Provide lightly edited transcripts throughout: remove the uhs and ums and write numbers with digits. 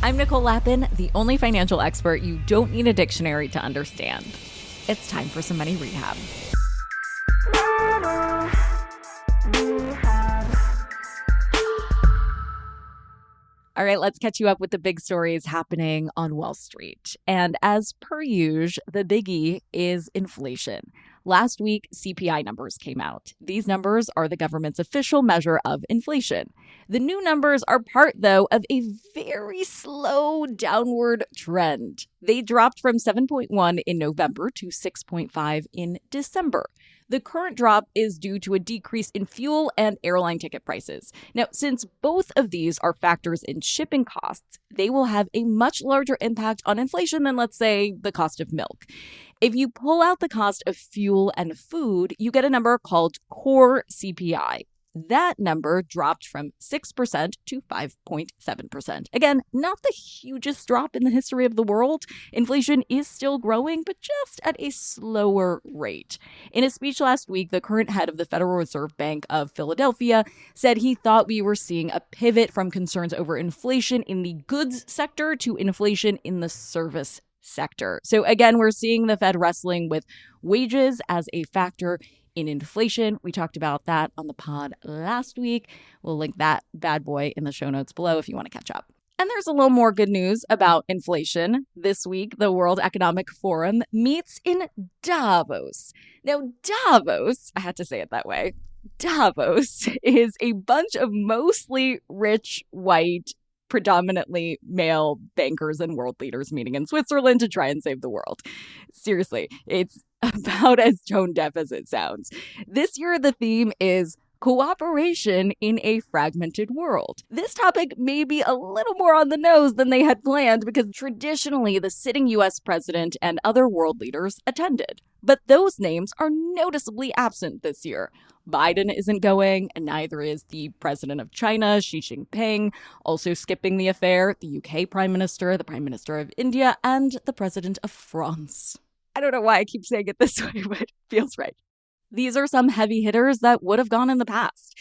I'm Nicole Lappin, the only financial expert you don't need a dictionary to understand. It's time for some money rehab. All right, let's catch you up with the big stories happening on Wall Street. And as per usual, the biggie is inflation. Last week, CPI numbers came out. These numbers are the government's official measure of inflation. The new numbers are part, though, of a very slow downward trend. They dropped from 7.1 in November to 6.5 in December. The current drop is due to a decrease in fuel and airline ticket prices. Now, since both of these are factors in shipping costs, they will have a much larger impact on inflation than, let's say, the cost of milk. If you pull out the cost of fuel and food, you get a number called core CPI. That number dropped from 6% to 5.7%. Again, not the hugest drop in the history of the world. Inflation is still growing, but just at a slower rate. In a speech last week, the current head of the Federal Reserve Bank of Philadelphia said he thought we were seeing a pivot from concerns over inflation in the goods sector to inflation in the service sector. So again, we're seeing the Fed wrestling with wages as a factor in inflation. We talked about that on the pod last week. We'll link that bad boy in the show notes below if you want to catch up. And there's a little more good news about inflation. This week, the World Economic Forum meets in Davos. Now, Davos, I had to say it that way, Davos is a bunch of mostly rich, white, predominantly male bankers and world leaders meeting in Switzerland to try and save the world. Seriously, it's about as tone deaf as it sounds. This year, the theme is cooperation in a fragmented world. This topic may be a little more on the nose than they had planned because traditionally the sitting U.S. president and other world leaders attended. But those names are noticeably absent this year. Biden isn't going, and neither is the president of China, Xi Jinping. Also skipping the affair, the UK Prime Minister, the Prime Minister of India, and the President of France. I don't know why I keep saying it this way, but it feels right. These are some heavy hitters that would have gone in the past.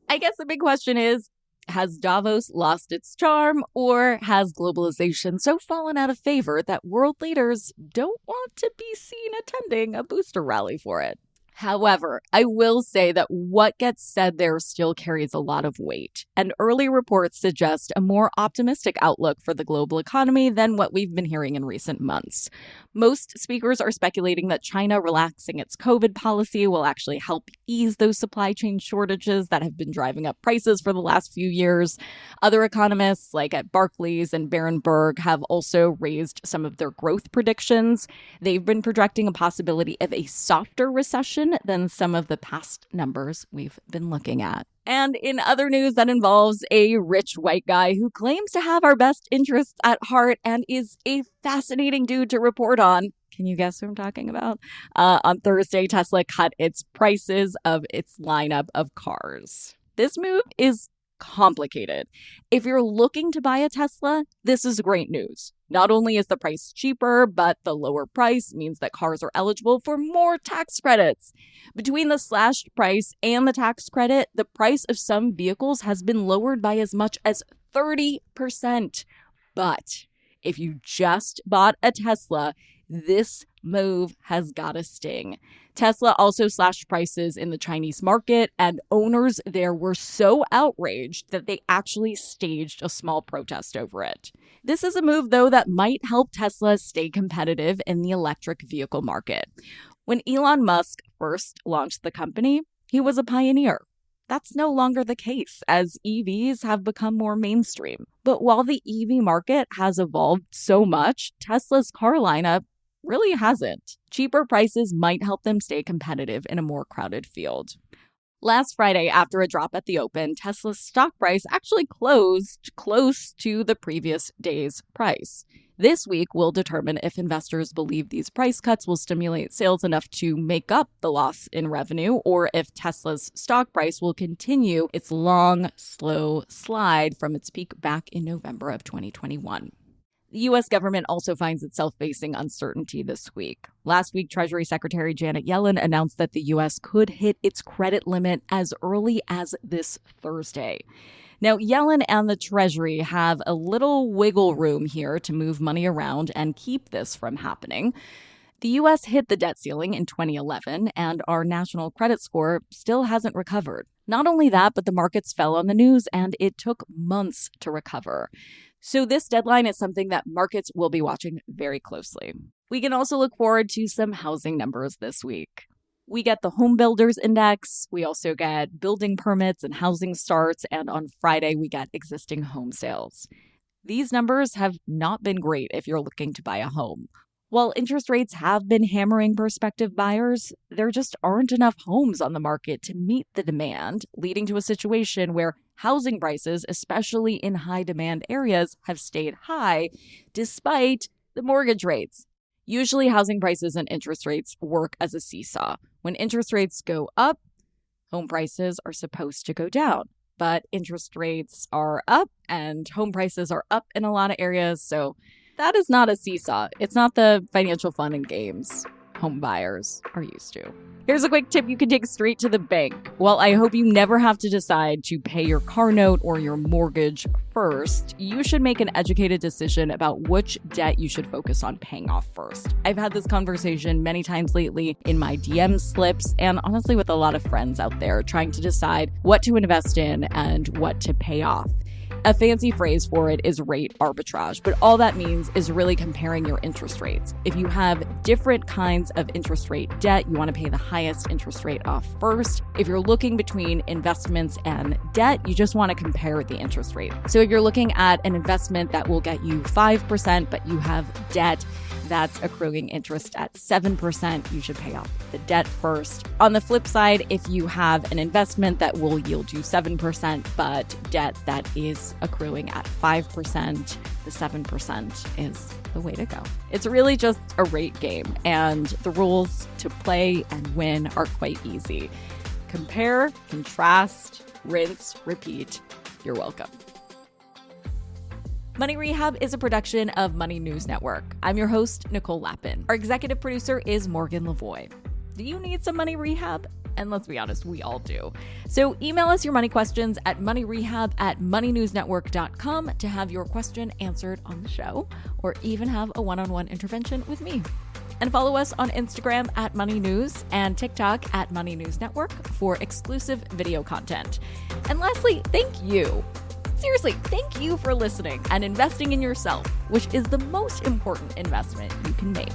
I guess the big question is, has Davos lost its charm, or has globalization so fallen out of favor that world leaders don't want to be seen attending a booster rally for it? However, I will say that what gets said there still carries a lot of weight, and early reports suggest a more optimistic outlook for the global economy than what we've been hearing in recent months. Most speakers are speculating that China relaxing its COVID policy will actually help ease those supply chain shortages that have been driving up prices for the last few years. Other economists, like at Barclays and Berenberg, have also raised some of their growth predictions. They've been projecting a possibility of a softer recession than some of the past numbers we've been looking at. And in other news that involves a rich white guy who claims to have our best interests at heart and is a fascinating dude to report on. Can you guess who I'm talking about? On Thursday, Tesla cut its prices of its lineup of cars. This move is complicated. If you're looking to buy a Tesla, this is great news. Not only is the price cheaper, but the lower price means that cars are eligible for more tax credits. Between the slashed price and the tax credit, the price of some vehicles has been lowered by as much as 30%. But if you just bought a Tesla, this move has got a sting. Tesla also slashed prices in the Chinese market, and owners there were so outraged that they actually staged a small protest over it. This is a move, though, that might help Tesla stay competitive in the electric vehicle market. When Elon Musk first launched the company, he was a pioneer. That's no longer the case as EVs have become more mainstream. But while the EV market has evolved so much, Tesla's car lineup really hasn't. Cheaper prices might help them stay competitive in a more crowded field. Last Friday, after a drop at the open, Tesla's stock price actually closed close to the previous day's price. This week will determine if investors believe these price cuts will stimulate sales enough to make up the loss in revenue, or if Tesla's stock price will continue its long, slow slide from its peak back in November of 2021. The U.S. government also finds itself facing uncertainty this week. Last week, Treasury Secretary Janet Yellen announced that the U.S. could hit its credit limit as early as this Thursday. Now, Yellen and the Treasury have a little wiggle room here to move money around and keep this from happening. The U.S. hit the debt ceiling in 2011, and our national credit score still hasn't recovered. Not only that, but the markets fell on the news, and it took months to recover. So this deadline is something that markets will be watching very closely. We can also look forward to some housing numbers this week. We get the Home Builders Index, we also get building permits and housing starts, and on Friday we get existing home sales. These numbers have not been great if you're looking to buy a home. While interest rates have been hammering prospective buyers, there just aren't enough homes on the market to meet the demand, leading to a situation where housing prices, especially in high-demand areas, have stayed high despite the mortgage rates. Usually, housing prices and interest rates work as a seesaw. When interest rates go up, home prices are supposed to go down. But interest rates are up and home prices are up in a lot of areas, so that is not a seesaw. It's not the financial fun and games home buyers are used to. Here's a quick tip you can take straight to the bank. Well, I hope you never have to decide to pay your car note or your mortgage first. You should make an educated decision about which debt you should focus on paying off first. I've had this conversation many times lately in my DM slips and honestly with a lot of friends out there trying to decide what to invest in and what to pay off. A fancy phrase for it is rate arbitrage, but all that means is really comparing your interest rates. If you have different kinds of interest rate debt, you want to pay the highest interest rate off first. If you're looking between investments and debt, you just want to compare the interest rate. So if you're looking at an investment that will get you 5%, but you have debt that's accruing interest at 7%, you should pay off the debt first. On the flip side, if you have an investment that will yield you 7%, but debt that is accruing at 5%, the 7% is the way to go. It's really just a rate game, and the rules to play and win are quite easy. Compare, contrast, rinse, repeat. You're welcome. Money Rehab is a production of Money News Network. I'm your host, Nicole Lappin. Our executive producer is Morgan Lavoie. Do you need some money rehab? And let's be honest, we all do. So email us your money questions at moneyrehab@moneynewsnetwork.com to have your question answered on the show, or even have a one-on-one intervention with me. And follow us on Instagram at Money News and TikTok at Money News Network for exclusive video content. And lastly, thank you. Seriously, thank you for listening and investing in yourself, which is the most important investment you can make.